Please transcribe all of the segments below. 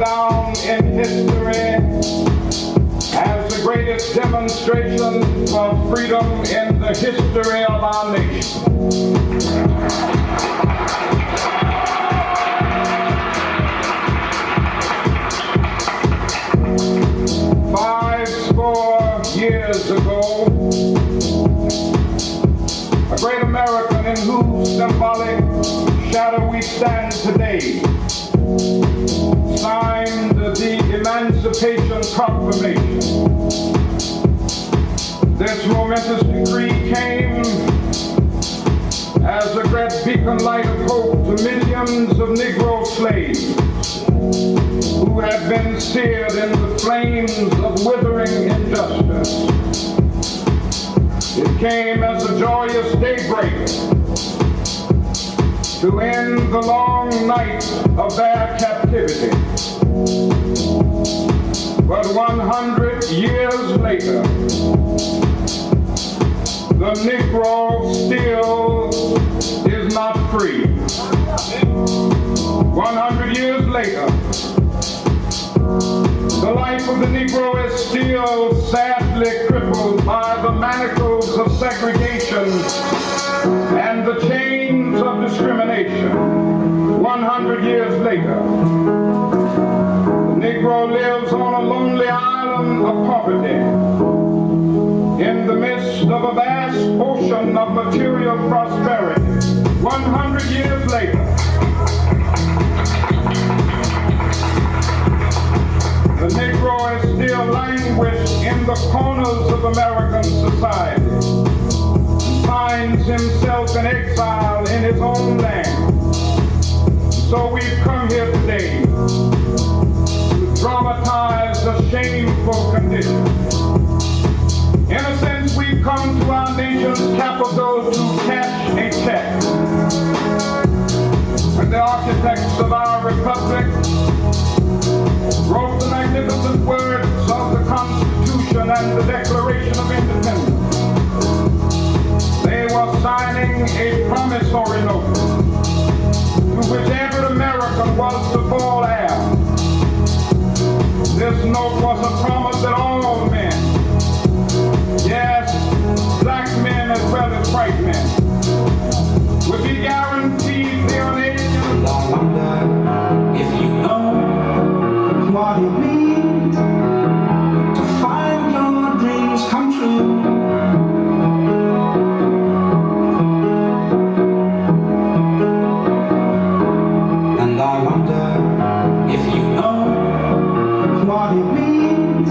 down in history as the greatest demonstration for freedom in the history of our nation. 50 years ago, a great American in whose symbolic shadow we stand today signed the Emancipation Proclamation. This momentous decree came as a great beacon light of hope to millions of Negro slaves who had been seared in the flames of withering injustice. It came as a joyous daybreak to end the long night of their captivity. But 100 years later, the Negro still is not free. 100 years later, the life of the Negro is still sadly crippled by the manacles of segregation and the chains of discrimination. 100 years later, the Negro lives on a lonely island of poverty in the midst of a vast ocean of material prosperity. 100 years later, the Negro is still languished in the corners of American society, finds himself in exile in his own land. So we've come here today to dramatize a shameful condition. In a sense, we've come to our nation's capital to cash a check. When the architects of our republic wrote the magnificent words of the Constitution and the Declaration of Independence, they were signing a promissory note to which every American was to fall heir. This note was a promise that all men, yes, black men as well as white men, would be guaranteed the unalienable. I wonder if you know what it means to find your dreams come true. And I wonder if you know what it means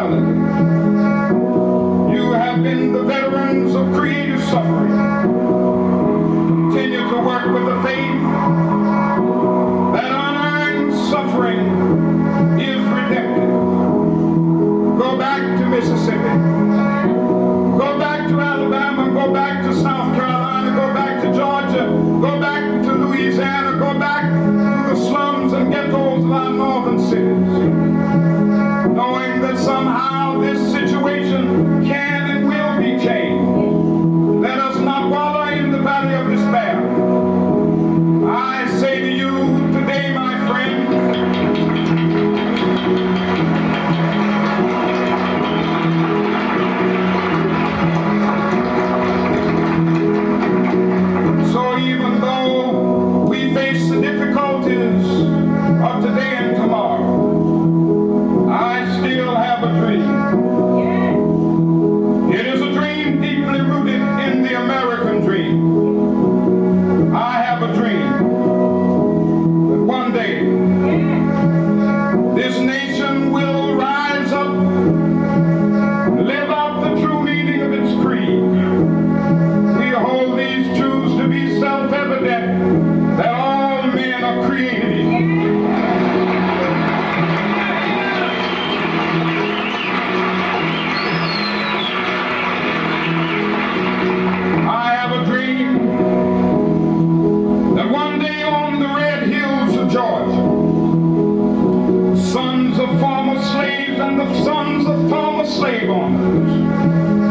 hospitality. You have been the veterans of creative suffering. Continue to work with the faith that unearned suffering is redemptive. Go back to Mississippi. Go back to Alabama. Go back to South Carolina. Go back to Georgia. Go back to Louisiana. Go back to the slums and ghettos of our northern cities. Knowing that somehow this situation can and will be changed. Let us not wallow in the valley of despair. I say to you today, my friend, so even though we face the difficulties of today and tomorrow, I still have a dream. It is a dream deeply rooted in the American dream. I have a dream that one day this nation will rise up and live out the true meaning of its creed. We hold these truths to be self-evident, that all men are created equal. I have a dream that one day on the red hills of Georgia, sons of former slaves and the sons of former slave owners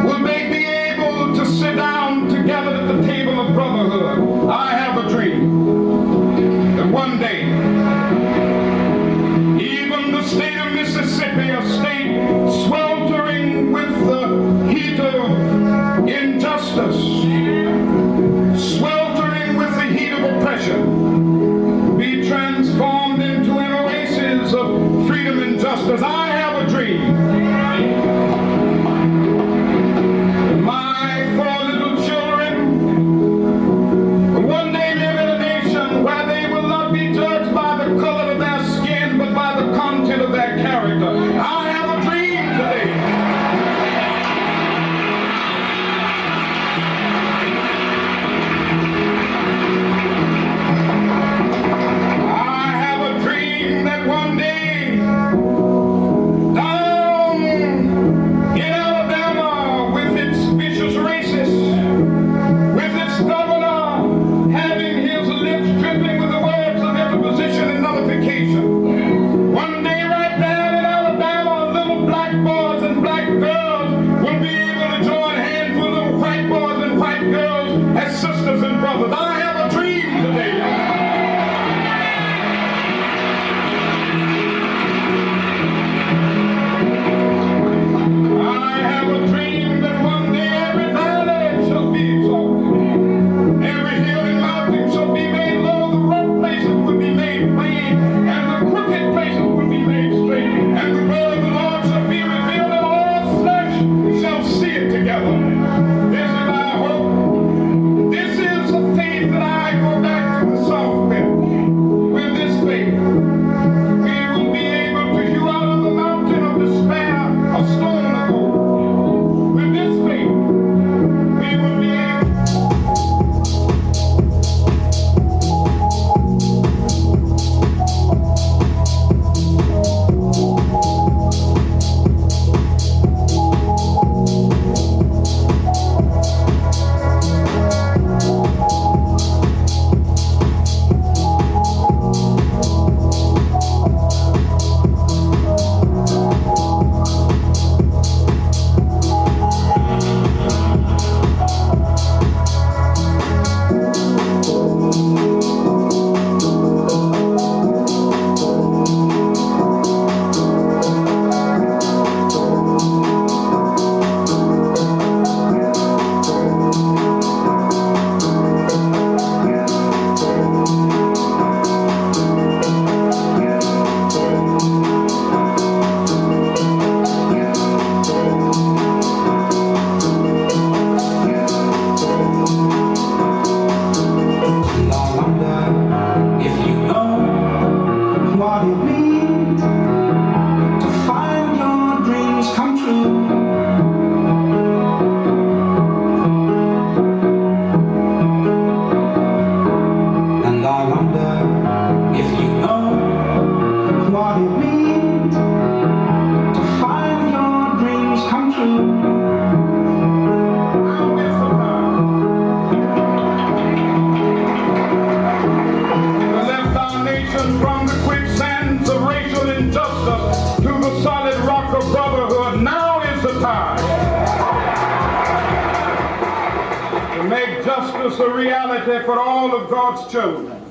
will they be able to sit down together at the table of brotherhood. I have a dream that one day even the state of Mississippi, a state sweltering with the heat of injustice, sweltering with the heat of oppression, be transformed into an oasis of freedom and justice. I have a dream. My four little children will one day live in a nation where they will not be judged by the color of their skin, but by the content of their character. I have a dream today. That one day down in Alabama, with its vicious racists, with its governor having his lips dripping with the words of interposition and nullification, one day right there in Alabama, little black boys and black girls will be able to join hands with little white boys and white girls as sisters and brothers. I have a dream today. This is a faith that I go back to the time to make justice a reality for all of God's children.